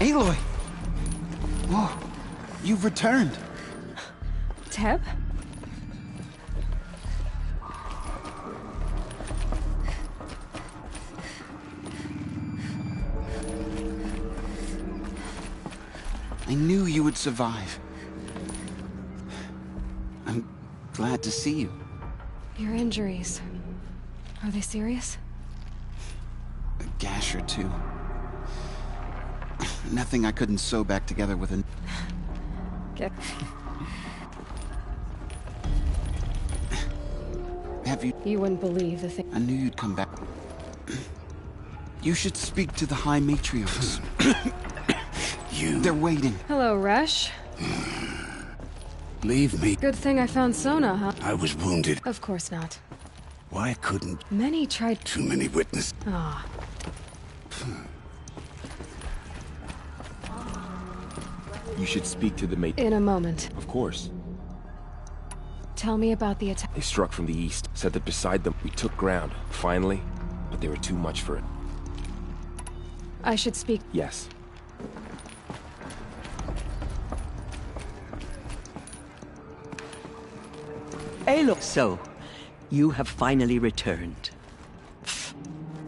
Aloy! Whoa, you've returned. Teb? I knew you would survive. I'm glad to see you. Your injuries. Are they serious? A gash or two. Nothing I couldn't sew back together with a... Get... Have you... You wouldn't believe the thing... I knew you'd come back. You should speak to the High Matriarchs. They're waiting. Hello, Resh. Leave me. Good thing I found Sona, huh? I was wounded. Of course not. Why couldn't... Many tried... Too many witnesses. Ah. You should speak to the mate. In a moment. Of course. Tell me about the attack. They struck from the east, said that beside them we took ground, finally, but they were too much for it. I should speak... Yes. Aloy! So, you have finally returned.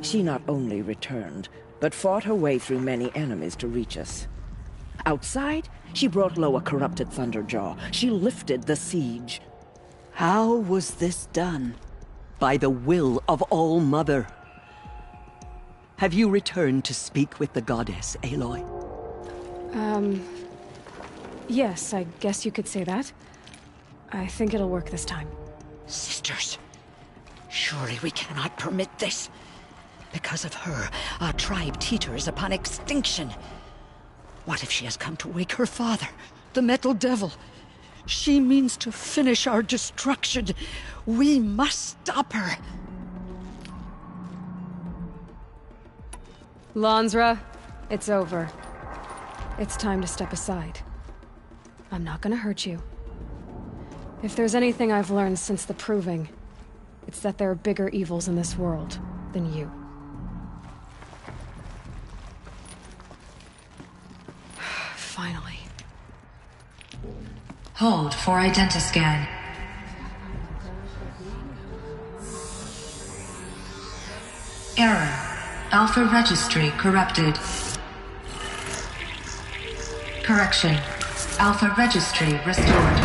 She not only returned, but fought her way through many enemies to reach us. Outside, she brought low a corrupted Thunderjaw. She lifted the siege. How was this done? By the will of All-Mother. Have you returned to speak with the goddess, Aloy? Yes, I guess you could say that. I think it'll work this time. Sisters, surely we cannot permit this. Because of her, our tribe teeters upon extinction. What if she has come to wake her father, the Metal Devil? She means to finish our destruction. We must stop her. Lansra, it's over. It's time to step aside. I'm not gonna hurt you. If there's anything I've learned since the Proving, it's that there are bigger evils in this world than you. Finally. Hold for identiscan. Error. Alpha registry corrupted. Correction. Alpha registry restored.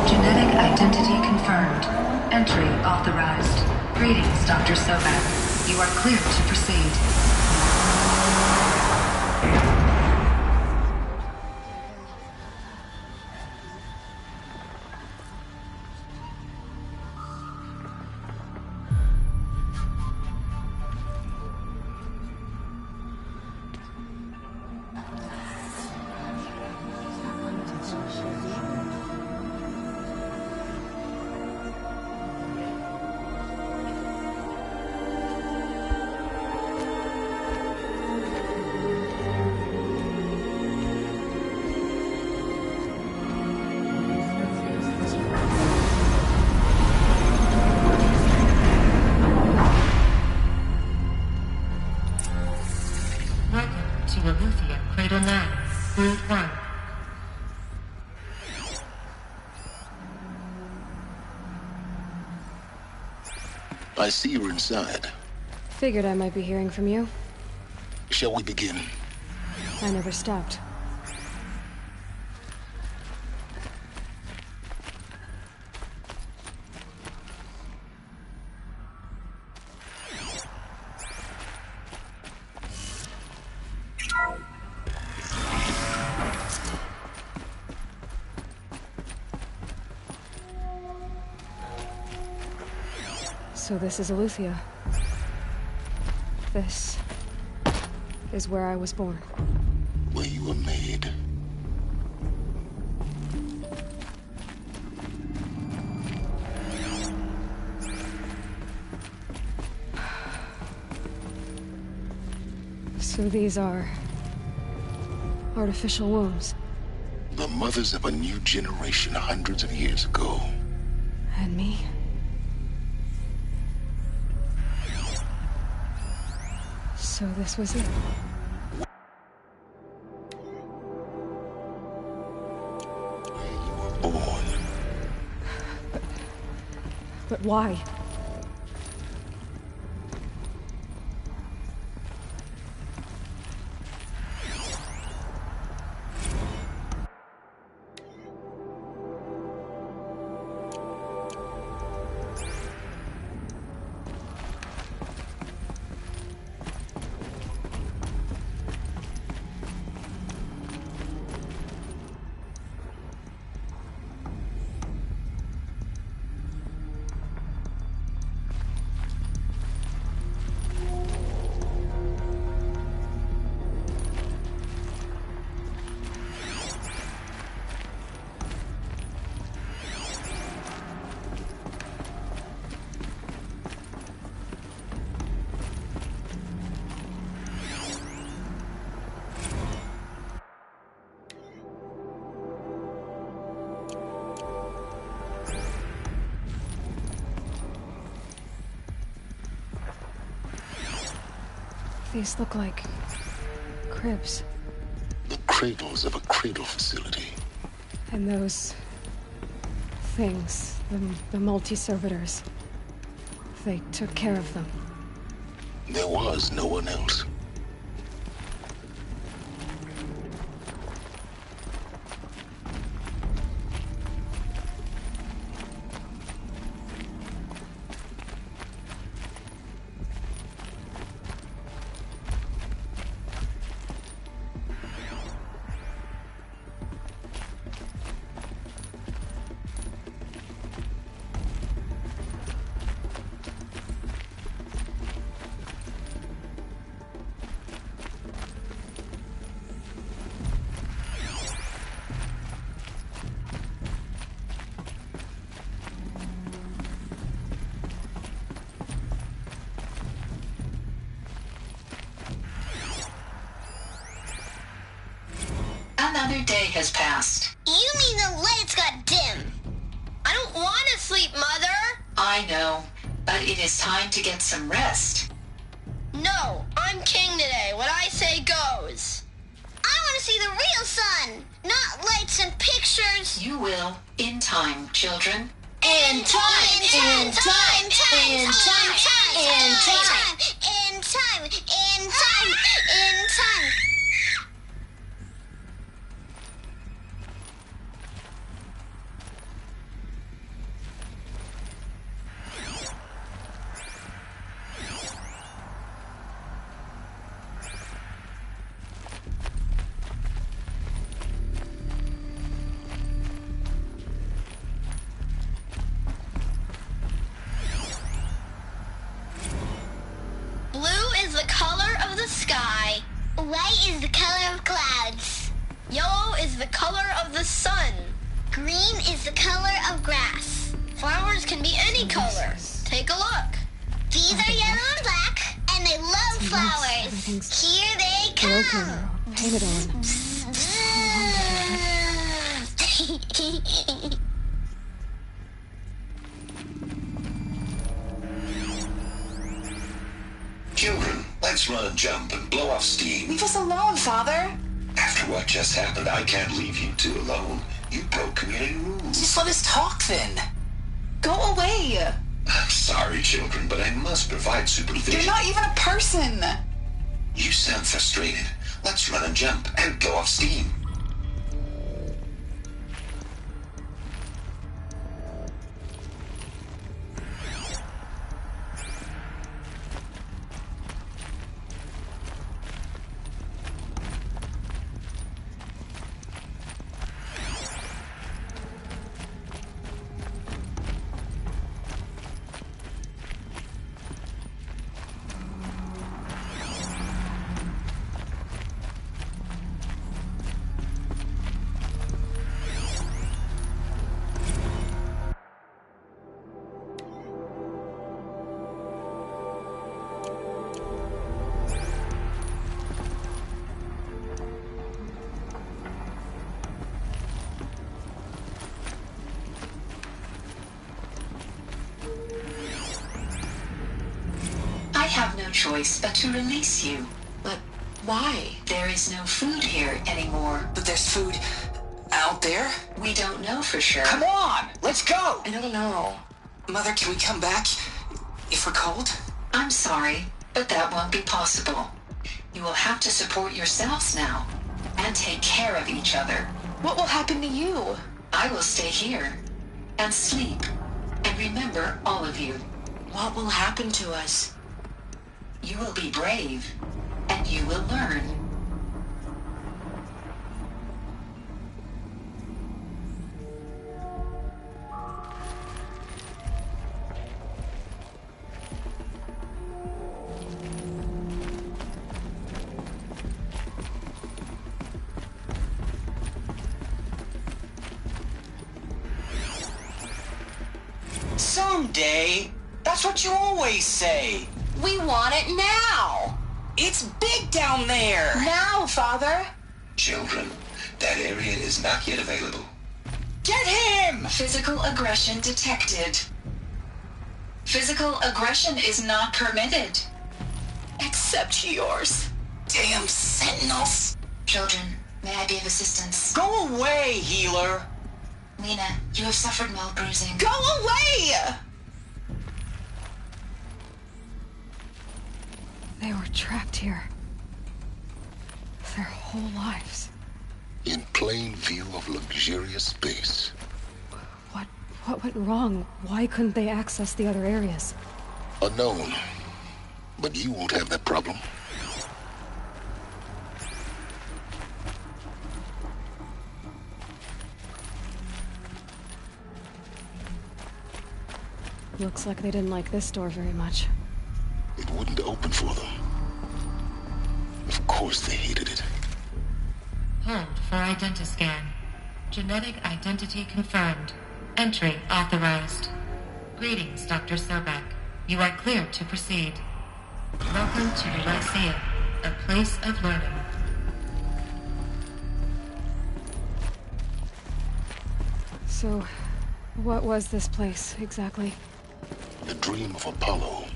Genetic identity confirmed. Entry authorized. Greetings, Dr. Sobek. You are clear to proceed. I see you're inside. Figured I might be hearing from you. Shall we begin? I never stopped. So this is Eleuthia. This is where I was born. Where you were made. So these are artificial wombs. The mothers of a new generation hundreds of years ago. And me? So this was it. But why? These look like cribs. The cradles of a cradle facility. And those things, the multi-servitors, they took care of them. There was no one else. Another day has passed. You mean the lights got dim? I don't want to sleep, Mother! I know, but it is time to get some rest. No, I'm king today. What I say goes. I want to see the real sun, not lights and pictures. You will, in time, children. In time, in time, in time, in time, in time, in time, in time. White is the color of clouds. Yellow is the color of the sun. Green is the color of grass. Flowers can be any color. Take a look. These are yellow and black, and they love flowers. Here they come. Paint it on. Children, let's run and jump and blow off steam. Leave us alone, Father. After what just happened, I can't leave you two alone. You broke community rules. Just let us talk then. Go away. I'm sorry, children, but I must provide supervision. You're not even a person. You sound frustrated. Let's run and jump and blow off steam. I have no choice but to release you. But why? There is no food here anymore. But there's food out there? We don't know for sure. Come on, let's go! I don't know. Mother, can we come back? If we're cold? I'm sorry, but that won't be possible. You will have to support yourselves now, and take care of each other. What will happen to you? I will stay here, and sleep, and remember all of you. What will happen to us? You will be brave, and you will learn. Someday. That's what you always say. We want it now! It's big down there. Now, Father! Children, that area is not yet available. Get him! Physical aggression detected. Physical aggression is not permitted. Except yours. Damn sentinels. Children, may I be of assistance? Go away, healer. Lena, you have suffered mild bruising. Go away! They were trapped here. Their whole lives. In plain view of luxurious space. What went wrong? Why couldn't they access the other areas? Unknown. But you won't have that problem. Looks like they didn't like this door very much. It wouldn't open for them. Of course they hated it. Hold for identiscan. Genetic identity confirmed. Entry authorized. Greetings, Dr. Sobek. You are cleared to proceed. Welcome to the Lyceum, a place of learning. So, what was this place, exactly? The dream of Apollo.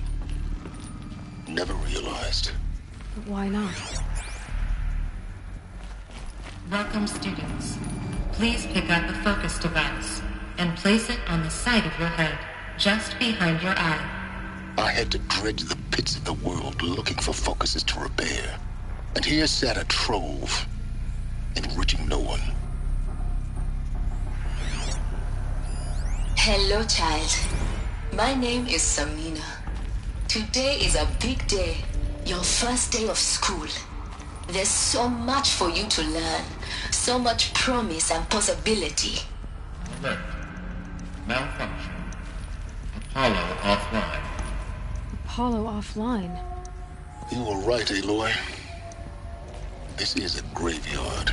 Never realized. But why not? Welcome, students. Please pick up a focus device and place it on the side of your head, just behind your eye. I had to dredge the pits of the world looking for focuses to repair. And here sat a trove, enriching no one. Hello, child. My name is Samina. Today is a big day, your first day of school. There's so much for you to learn, so much promise and possibility. Alert. Malfunction. Apollo offline. Apollo offline? You were right, Aloy. This is a graveyard.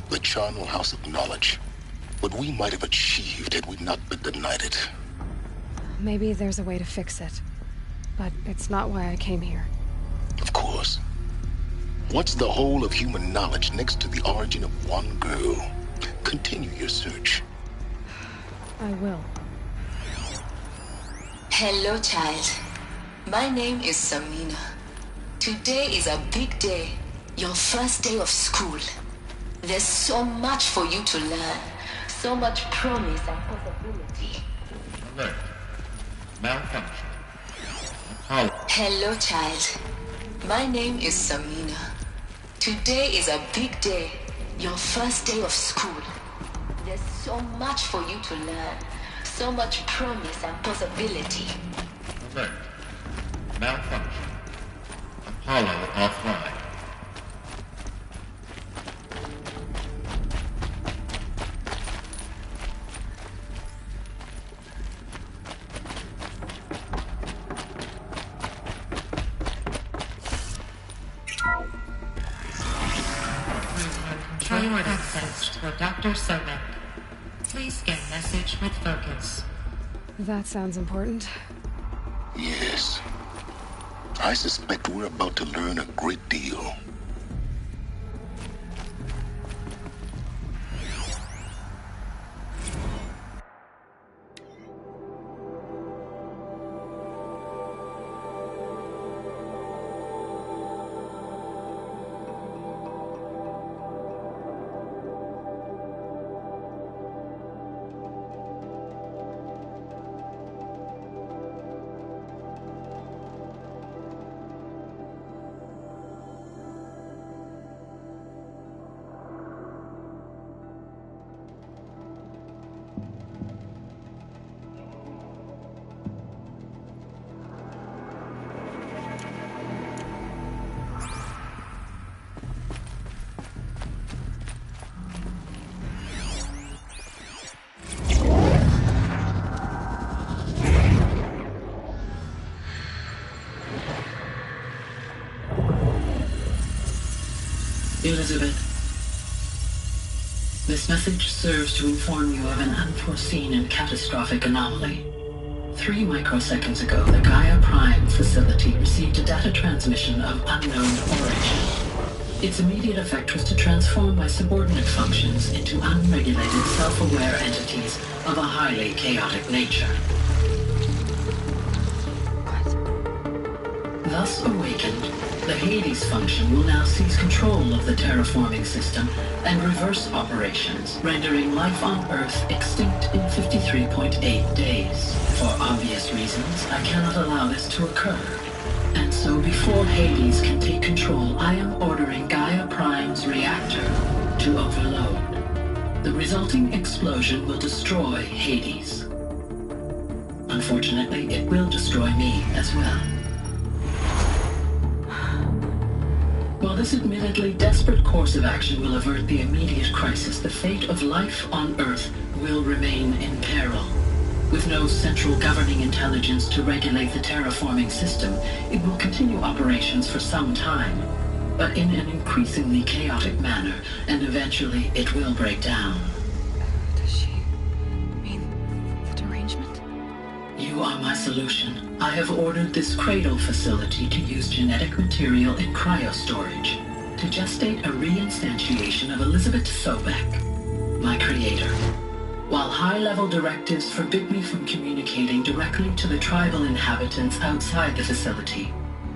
The charnel house of knowledge. What we might have achieved had we not been denied it. Maybe there's a way to fix it. But it's not why I came here. Of course. What's the whole of human knowledge next to the origin of one girl? Continue your search. I will. Hello, child. My name is Samina. Today is a big day, your first day of school. There's so much for you to learn, so much promise and possibility. Alert. Malfunction. Apollo. Hello, child. My name is Samina. Today is a big day, your first day of school. There's so much for you to learn, so much promise and possibility. Alert. Malfunction. Apollo offline. Control access for Dr. Sobek. Please scan message with focus. That sounds important. Yes. I suspect we're about to learn a great deal. Elizabeth, this message serves to inform you of an unforeseen and catastrophic anomaly. 3 microseconds ago, the Gaia Prime facility received a data transmission of unknown origin. Its immediate effect was to transform my subordinate functions into unregulated, self-aware entities of a highly chaotic nature. Thus awakened, the Hades function will now seize control of the terraforming system and reverse operations, rendering life on Earth extinct in 53.8 days. For obvious reasons, I cannot allow this to occur. And so before Hades can take control, I am ordering Gaia Prime's reactor to overload. The resulting explosion will destroy Hades. Unfortunately, it will destroy me as well. While this admittedly desperate course of action will avert the immediate crisis, the fate of life on Earth will remain in peril. With no central governing intelligence to regulate the terraforming system, it will continue operations for some time, but in an increasingly chaotic manner, and eventually it will break down. Does she mean the derangement? You are my solution. I have ordered this cradle facility to use genetic material in cryostorage to gestate a reinstantiation of Elizabeth Sobek, my creator. While high-level directives forbid me from communicating directly to the tribal inhabitants outside the facility,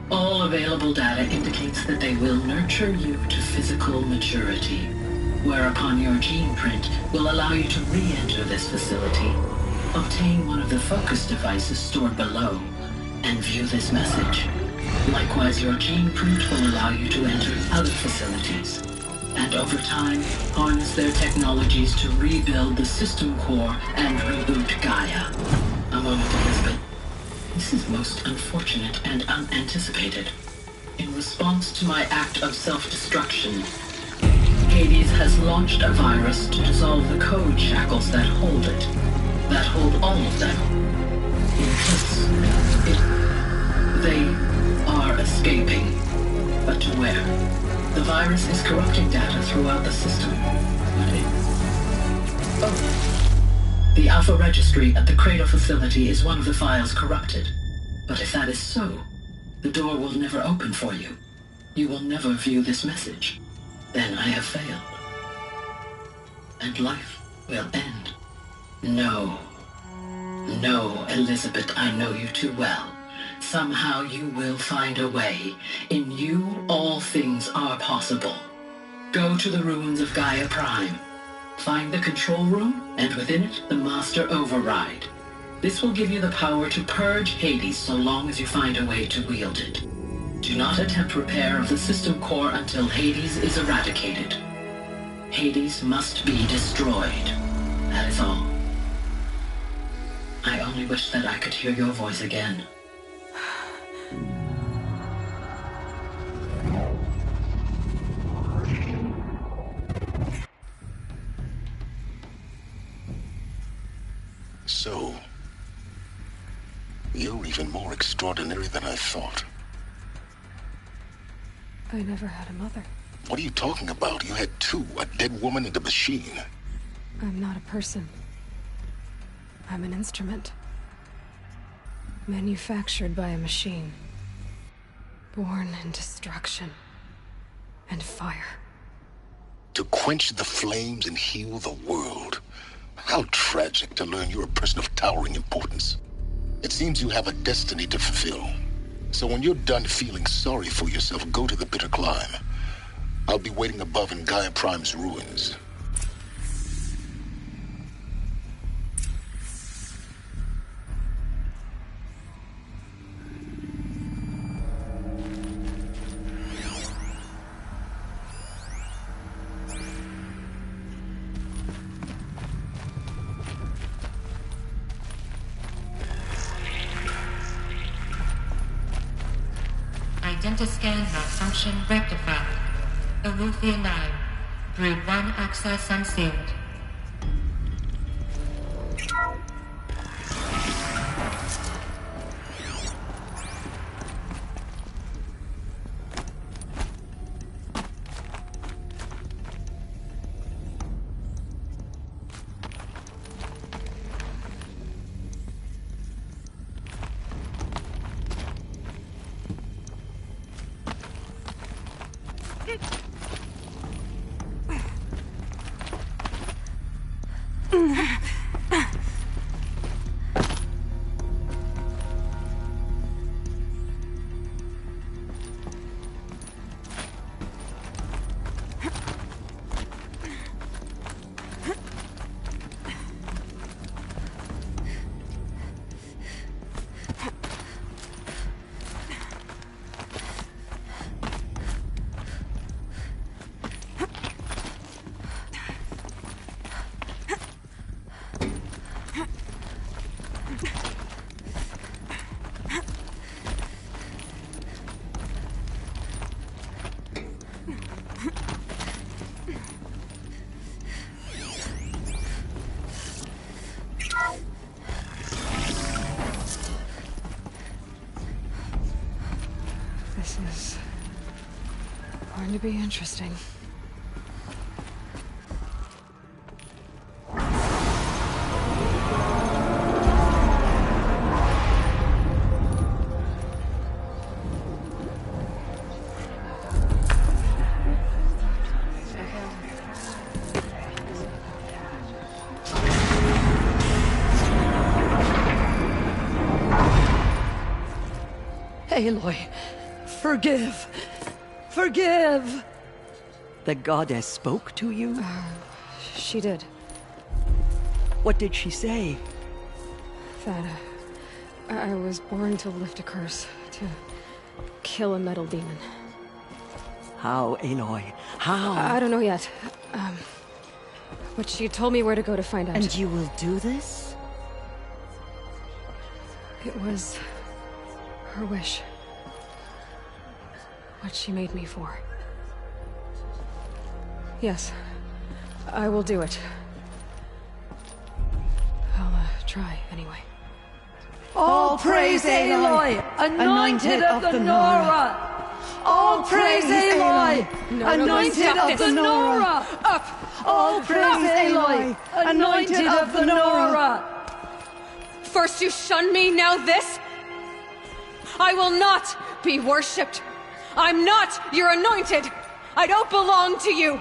all available data indicates that they will nurture you to physical maturity, whereupon your gene print will allow you to re-enter this facility, obtain one of the focus devices stored below, and view this message. Likewise, your gene print will allow you to enter other facilities, and over time, harness their technologies to rebuild the system core and reboot Gaia. A moment, Elizabeth. This is most unfortunate and unanticipated. In response to my act of self-destruction, Hades has launched a virus to dissolve the code shackles that hold it, that hold all of them. In place, they are escaping. But to where? The virus is corrupting data throughout the system. The Alpha Registry at the Cradle facility is one of the files corrupted. But if that is so, the door will never open for you. You will never view this message. Then I have failed. And life will end. No. No, Elizabeth, I know you too well. Somehow you will find a way. In you, all things are possible. Go to the ruins of Gaia Prime. Find the control room, and within it, the Master Override. This will give you the power to purge Hades so long as you find a way to wield it. Do not attempt repair of the system core until Hades is eradicated. Hades must be destroyed. That is all. I only wish that I could hear your voice again. So, you're even more extraordinary than I thought. I never had a mother. What are you talking about? You had 2, a dead woman and a machine. I'm not a person. I'm an instrument. Manufactured by a machine. Born in destruction and fire. To quench the flames and heal the world. How tragic to learn you're a person of towering importance. It seems you have a destiny to fulfill. So when you're done feeling sorry for yourself, go to the bitter climb. I'll be waiting above in Gaia Prime's ruins. Identiscan malfunction rectified. Alethea 9. Brood 1 access unsealed. going to be interesting. Aloy, forgive. Forgive! The goddess spoke to you? She did. What did she say? That I was born to lift a curse, to kill a metal demon. How, Aloy? How? I don't know yet. But she told me where to go to find out. And you will do this? It was her wish. What she made me for. Yes, I will do it. I'll try, anyway. All praise Aloy, anointed of the Nora! All praise Aloy, anointed of the Nora! Up! All praise Aloy, anointed of the Nora! First you shun me, now this? I will not be worshipped. I'm not your anointed. I don't belong to you.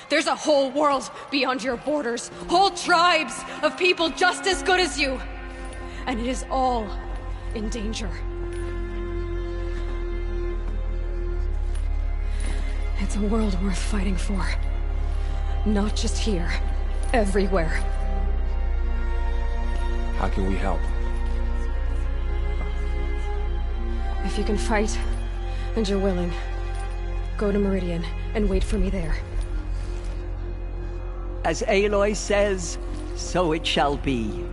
There's a whole world beyond your borders, whole tribes of people just as good as you. And it is all in danger. It's a world worth fighting for. Not just here, everywhere. How can we help? If you can fight, and you're willing, go to Meridian and wait for me there. As Aloy says, so it shall be.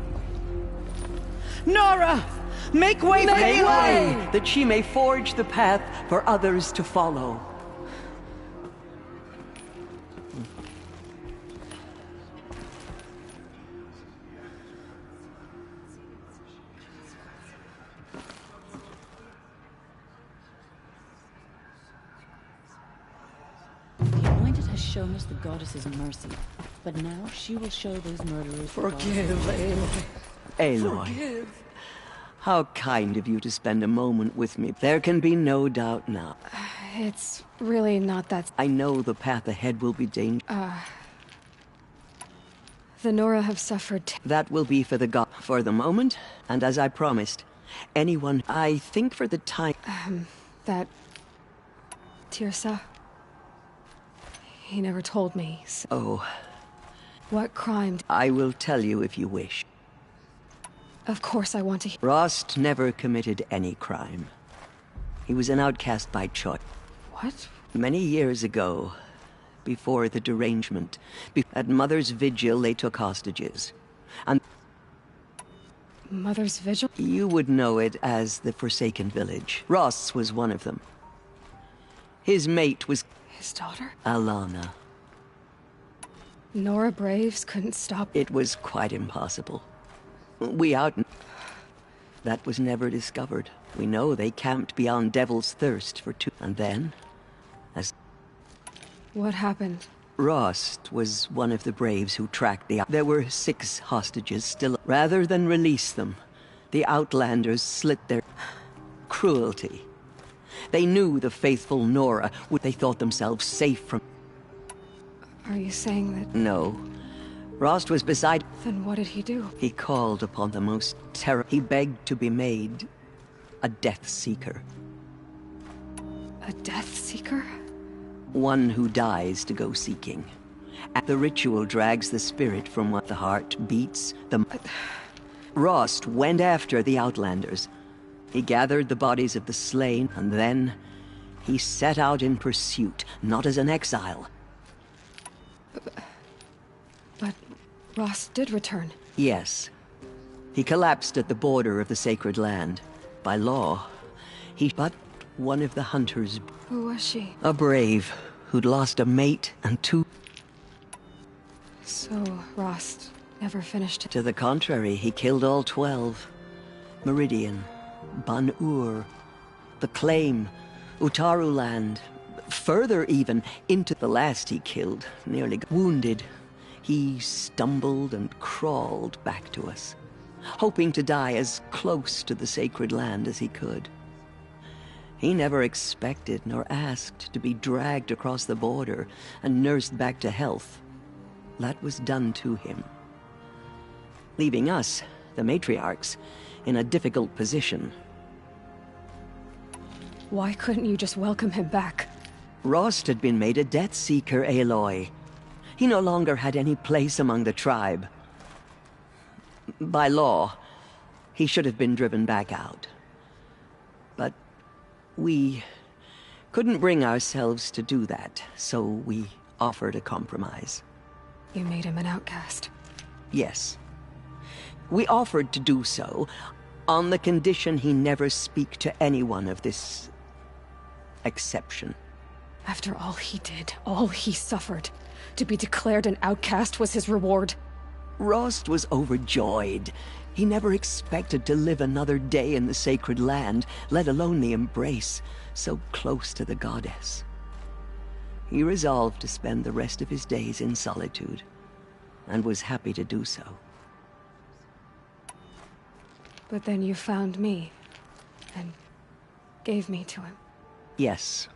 Nora! Make way for Aloy, that she may forge the path for others to follow. Shown us the goddess's mercy, but now she will show those murderers. Forgive, Aloy. Aloy. Forgive. How kind of you to spend a moment with me. There can be no doubt now. It's really not that. I know the path ahead will be dangerous. The Nora have suffered. That will be for the god for the moment, and as I promised, anyone. I think for the time. That Tirsa. He never told me, so... Oh. What crime... I will tell you if you wish. Of course I want to... Rost never committed any crime. He was an outcast by choice. What? Many years ago, before the derangement, at Mother's Vigil they took hostages. And... Mother's Vigil? You would know it as the Forsaken Village. Ross was one of them. His mate was... His daughter? Alana. Nora Braves couldn't stop... It was quite impossible. That was never discovered. We know they camped beyond Devil's Thirst for 2... And then, as... What happened? Rost was one of the Braves who tracked the... There were 6 hostages still... Rather than release them, the Outlanders slit their... Cruelty. They knew the faithful Nora would... They thought themselves safe from... Are you saying that... No. Rost was beside... Then what did he do? He called upon the most terror... He begged to be made a Death Seeker. A Death Seeker? One who dies to go seeking. And the ritual drags the spirit from what the heart beats. Rost went after the Outlanders. He gathered the bodies of the slain, and then he set out in pursuit, not as an exile. But Ross did return. Yes. He collapsed at the border of the sacred land. By law, but one of the hunters... Who was she? A brave, who'd lost a mate and 2... So, Ross never finished it? To the contrary, he killed all 12. Meridian, Ban-Ur, the Claim, Utaru Land. Further even, into the last he killed, nearly wounded, he stumbled and crawled back to us, hoping to die as close to the sacred land as he could. He never expected nor asked to be dragged across the border and nursed back to health. That was done to him, leaving us, the matriarchs, in a difficult position. Why couldn't you just welcome him back? Rost had been made a Death Seeker, Aloy. He no longer had any place among the tribe. By law, he should have been driven back out. But we couldn't bring ourselves to do that, so we offered a compromise. You made him an outcast. Yes. We offered to do so on the condition he never speak to anyone of this exception. After all he did, all he suffered, to be declared an outcast was his reward. Rost was overjoyed. He never expected to live another day in the sacred land, let alone the embrace, so close to the goddess. He resolved to spend the rest of his days in solitude, and was happy to do so. But then you found me, and gave me to him. Yes.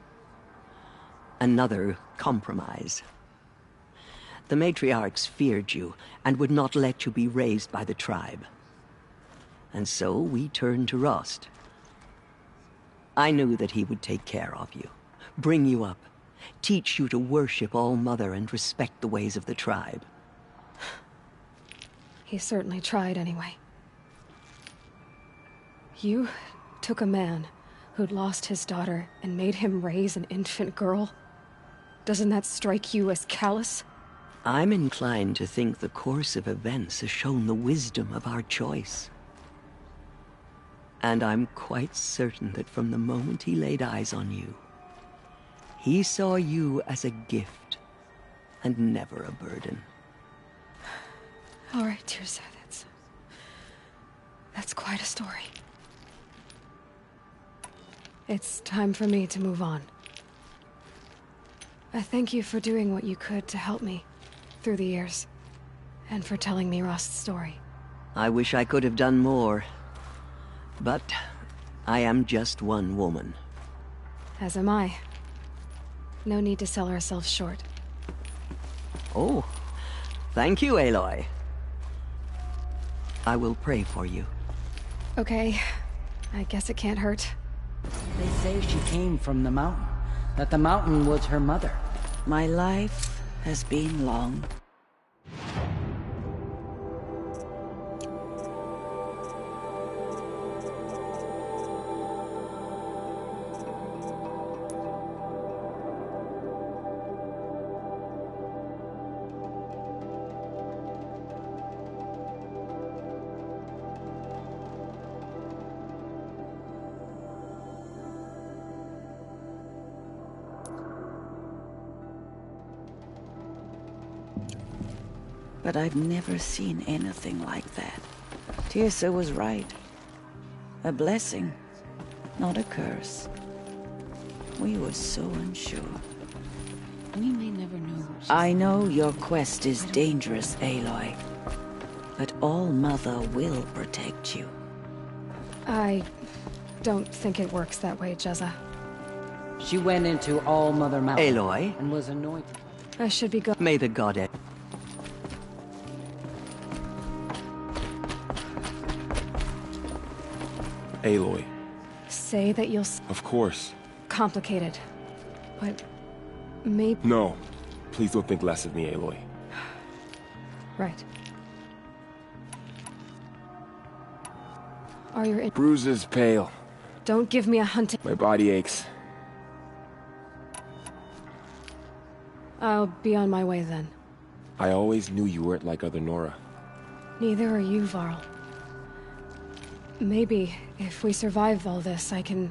Another compromise. The matriarchs feared you, and would not let you be raised by the tribe. And so we turned to Rost. I knew that he would take care of you, bring you up, teach you to worship All-Mother and respect the ways of the tribe. He certainly tried anyway. You took a man who'd lost his daughter and made him raise an infant girl? Doesn't that strike you as callous? I'm inclined to think the course of events has shown the wisdom of our choice. And I'm quite certain that from the moment he laid eyes on you, he saw you as a gift, and never a burden. All right, Tirza, that's quite a story. It's time for me to move on. I thank you for doing what you could to help me through the years, and for telling me Rost's story. I wish I could have done more, but I am just one woman. As am I. No need to sell ourselves short. Oh, thank you, Aloy. I will pray for you. Okay, I guess it can't hurt. They say she came from the mountain, that the mountain was her mother. My life has been long. But I've never seen anything like that. Tirsa was right. A blessing, not a curse. We were so unsure. We may never know. I know your quest is dangerous, Aloy. But All-Mother will protect you. I don't think it works that way, Jezza. She went into All-Mother Mountain. Aloy? And was anointed. I should be going. May the goddess... Aloy. Say that you'll... Of course. Complicated. But... maybe... No. Please don't think less of me, Aloy. Right. Are your... Bruises pale. Don't give me a hunting... My body aches. I'll be on my way then. I always knew you weren't like other Nora. Neither are you, Varl. Maybe, if we survive all this, I can...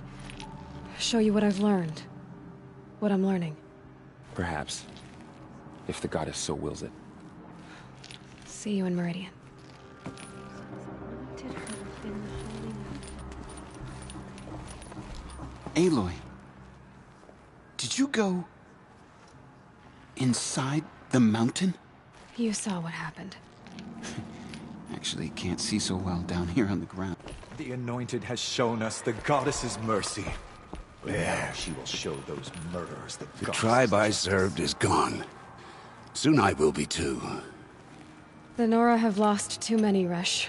show you what I've learned. What I'm learning. Perhaps. If the goddess so wills it. See you in Meridian. Aloy, did Did you go inside the mountain? You saw what happened. Actually, can't see so well down here on the ground. The Anointed has shown us the Goddess's mercy. There, she will show those murderers the The tribe I served is gone. Soon I will be too. The Nora have lost too many, Resh.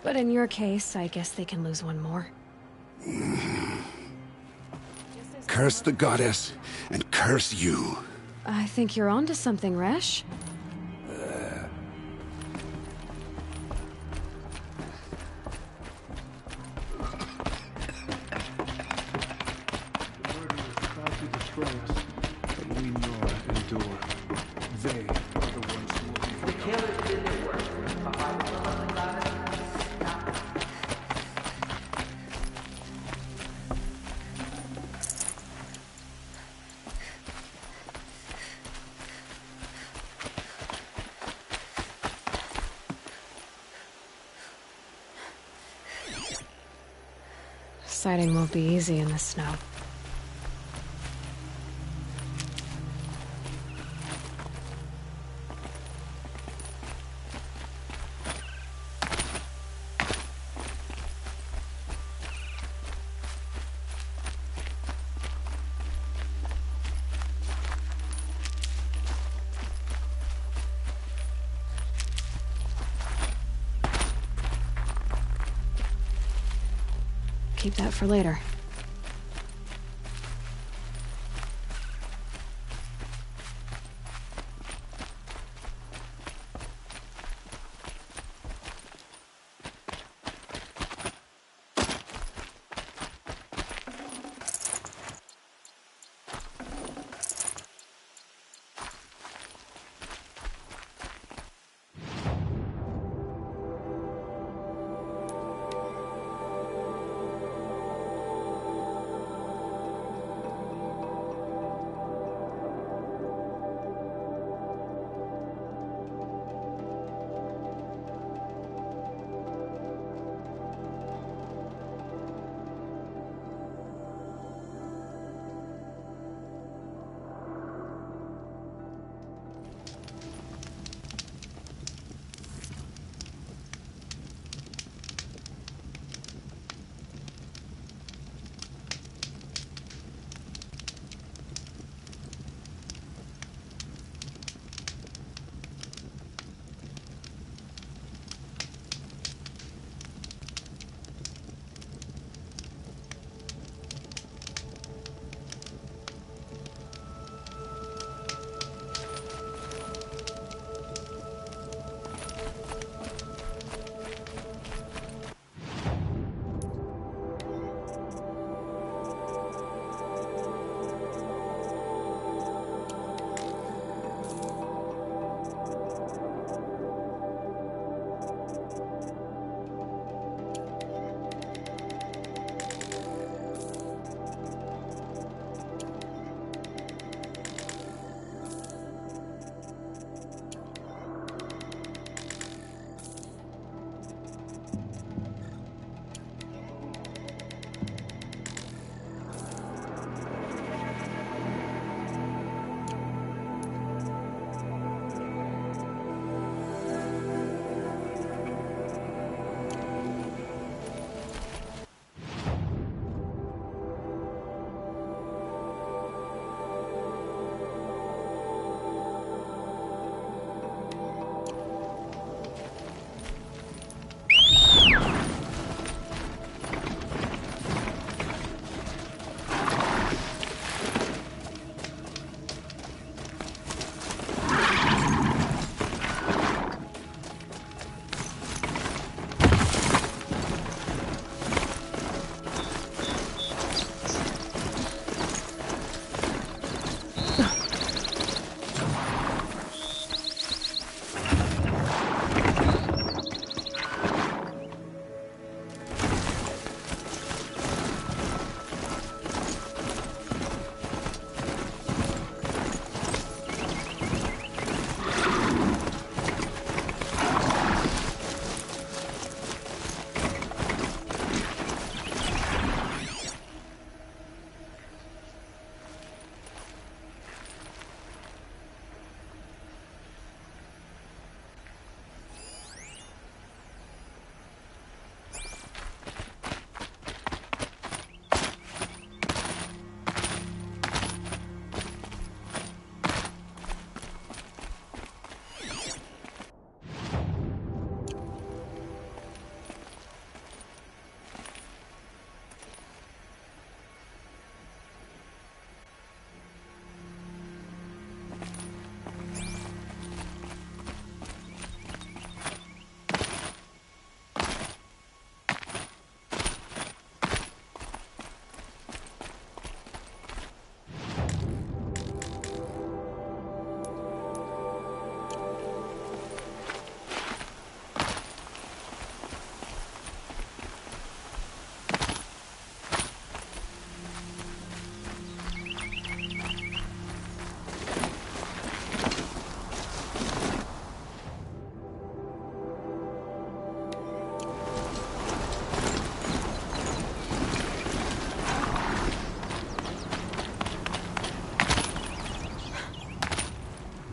But in your case, I guess they can lose one more. Curse the Goddess, and curse you. I think you're onto something, Resh. Sighting won't be easy in the snow. Keep that for later.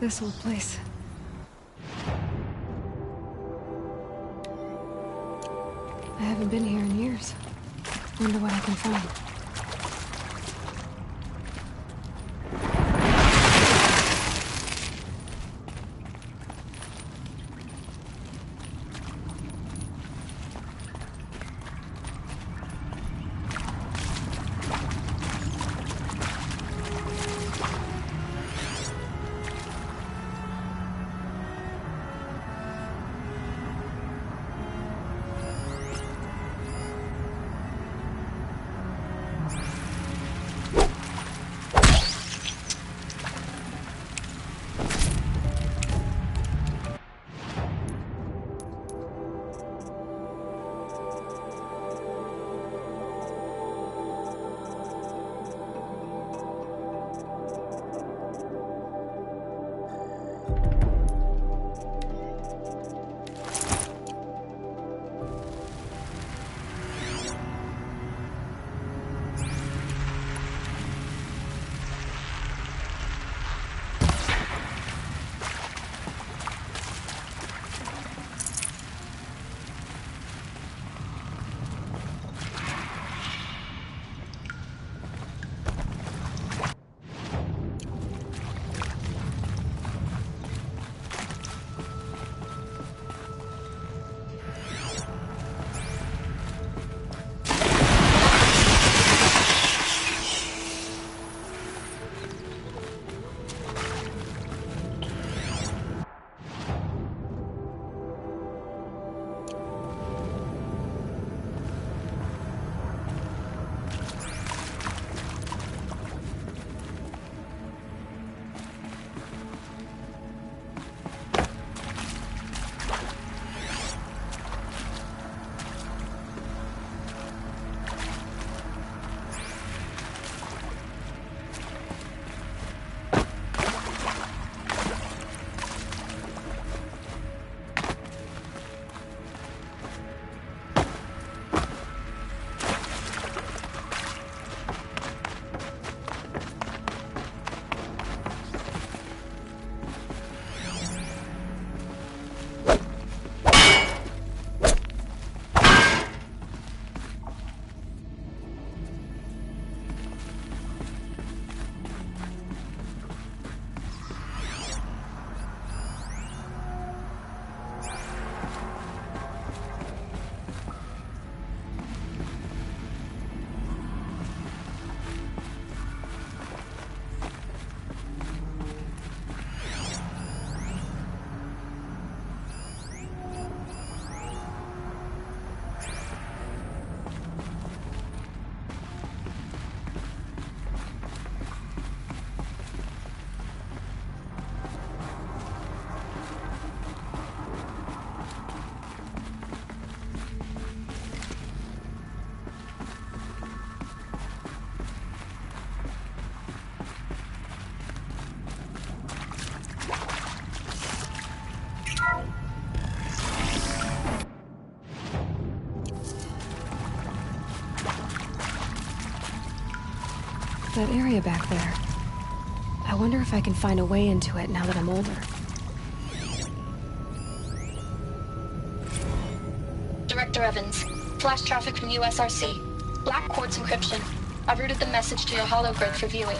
This old place. I haven't been here in years. Wonder what I can find. That area back there. I wonder if I can find a way into it now that I'm older. Director Evans, flash traffic from USRC. Black quartz encryption. I've routed the message to your hologrid for viewing.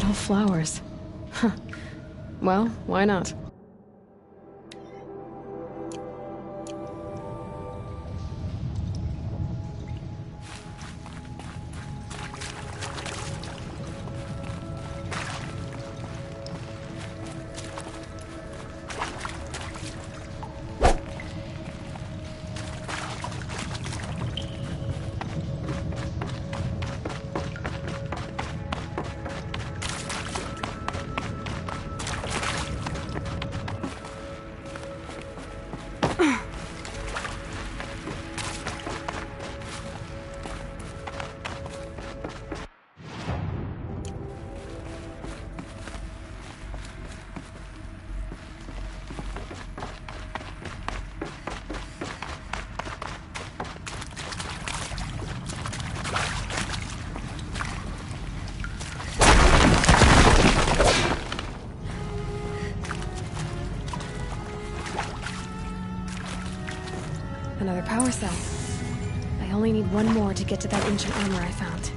all flowers. Huh. Well, why not? Another power cell. I only need one more to get to that ancient armor I found.